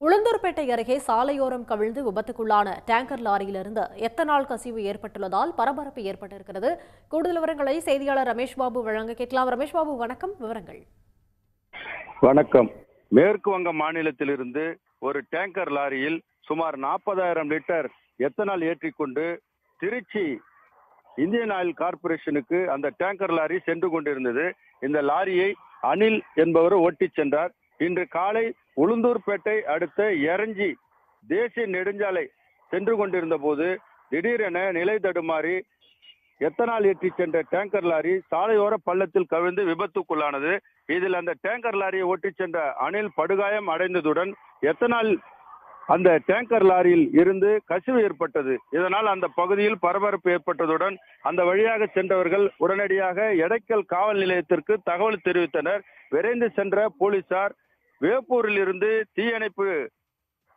உளுந்தூர்பேட்டை அருகே சாலையோரம் கவிழ்ந்து விபத்துக்குள்ளான டேங்கர் லாரியிலிருந்து எத்தனால் கசிவு ஏற்பட்டுள்ளதால் பரபரப்பு ஏற்பட்டிருக்கிறது. கூடுதல் விவரங்களை செய்தியாளர் ரமேஷ் பாபு வழங்க கேட்கலாம். ரமேஷ் பாபு, வணக்கம். விவரங்கள். வணக்கம். மேற்கு வங்க மாநிலத்திலிருந்து ஒரு டேங்கர் லாரியில் சுமார் 40,000 லிட்டர் எத்தனால் ஏற்றிக்கொண்டு திருச்சி இந்தியன் ஆயில் கார்பரேஷனுக்கு அந்த டேங்கர் லாரி சென்று கொண்டிருந்தது. இந்த லாரியை அனில் என்பவர் ஓட்டிச் சென்றார். இன்று காலை உளுந்தூர்பேட்டை அடுத்த எரஞ்சி தேசிய நெடுஞ்சாலை சென்று கொண்டிருந்த போது திடீரென நிலை தடுமாறி எத்தனால் ஏற்றி சென்ற டேங்கர் லாரி சாலையோர பள்ளத்தில் கவிழ்ந்து விபத்துக்குள்ளானது. இதில் அந்த டேங்கர் லாரியை ஓட்டிச் சென்ற அனில் படுகாயம் அடைந்ததுடன் எத்தனால் அந்த டேங்கர் லாரியில் இருந்து கசிவு ஏற்பட்டது. இதனால் அந்த பகுதியில் பரபரப்பு ஏற்பட்டதுடன் அந்த வழியாக சென்றவர்கள் உடனடியாக எடைக்கல் காவல் நிலையத்திற்கு தகவல் தெரிவித்தனர். விரைந்து சென்ற போலீசார் வேப்பூரில் இருந்து தீயணைப்பு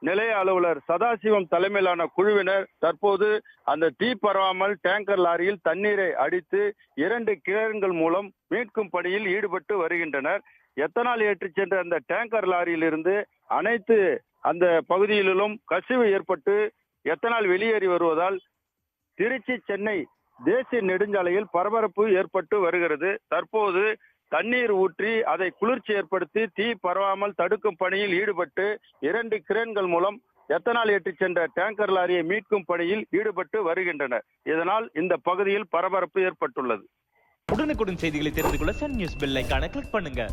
நிலைய அலுவலர் சதாசிவம் தலைமையிலான குழுவினர் தற்போது அந்த தீ பரவாமல் டேங்கர் லாரியில் தண்ணீரை அடித்து 2 கிரேன்கள் மூலம் மீட்கும் பணியில் ஈடுபட்டு வருகின்றனர். எத்தனால் ஏற்றிச் சென்ற அந்த டேங்கர் லாரியில் இருந்து அனைத்து அந்த பகுதிகளிலும் கசிவு ஏற்பட்டு எத்தனால் வெளியேறி வருவதால் திருச்சி சென்னை தேசிய நெடுஞ்சாலையில் பரபரப்பு ஏற்பட்டு வருகிறது. தற்போது தண்ணீர் ஊற்றி அதை குளிர்ச்சி ஏற்படுத்தி தீ பரவாமல் தடுக்கும் பணியில் ஈடுபட்டு 2 கிரேன்கள் மூலம் எத்தனால் ஏற்றிச் சென்ற டேங்கர் லாரியை மீட்கும் பணியில் ஈடுபட்டு வருகின்றனர். இதனால் இந்த பகுதியில் பரபரப்பு ஏற்பட்டுள்ளது. உடனுக்குடன் செய்திகளை தெரிந்து கொள்ள சன் நியூஸ் பெல் ஐகானை கிளிக் பண்ணுங்க.